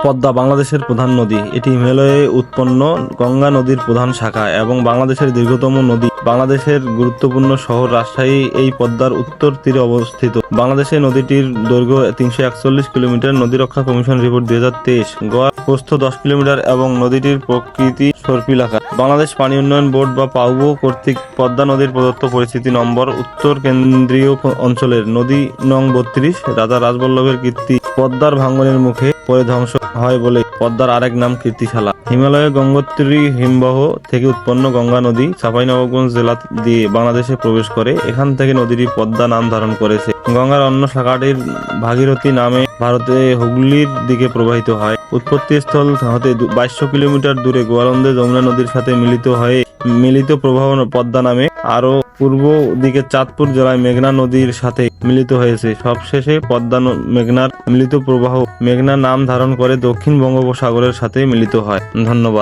পদ্মা বাংলাদেশের প্রধান নদী। এটি হিমালয়ে উৎপন্ন গঙ্গা নদীর প্রধান শাখা এবং বাংলাদেশের দীর্ঘতম নদী। বাংলাদেশের গুরুত্বপূর্ণ শহর রাজশাহী এই পদ্মার উত্তর তীরে অবস্থিত। বাংলাদেশে নদীটির দৈর্ঘ্য 341 কিলোমিটার। নদী রক্ষা কমিশন রিপোর্ট 2023। গড় প্রস্থ 10 কিলোমিটার এবং নদীটির প্রকৃতি সর্পিলাকার। বাংলাদেশ পানি উন্নয়ন বোর্ড বা পাউবো কর্তৃক পদ্মা নদীর প্রদত্ত পরিস্থিতি নম্বর। উত্তর কেন্দ্রীয় অঞ্চলের নদী নং 32। রাজা রাজবল্লভের কীর্তি। পদ্মার ভাঙ্গনের মুখে পরে ধ্বংস হয় বলে পদ্মার আরেক নাম কীর্তিশালা। হিমালয়ের গঙ্গোত্রী হিমবাহ থেকে উৎপন্ন গঙ্গা নদী চাঁপাইনবাবগঞ্জ জেলা দিয়ে বাংলাদেশে প্রবেশ করে। এখান থেকে নদীটি পদ্মা নাম ধারণ করেছে। গঙ্গার অন্য শাখাটির ভাগীরথী নামে ভারতে হুগলির দিকে প্রবাহিত হয়। উৎপত্তিস্থল হতে 2200 কিলোমিটার দূরে গোয়ালন্দে যমুনা নদীর সাথে মিলিত প্রবাহ পদ্মা নামে। আরো পূর্ব দিকে চাঁদপুর জেলায় মেঘনা নদীর সাথে মিলিত হয়েছে। সবশেষে পদ্মা মেঘনার মিলিত প্রবাহ মেঘনা নাম ধারণ করে দক্ষিণ বঙ্গোপসাগরের সাথে মিলিত হয়। ধন্যবাদ।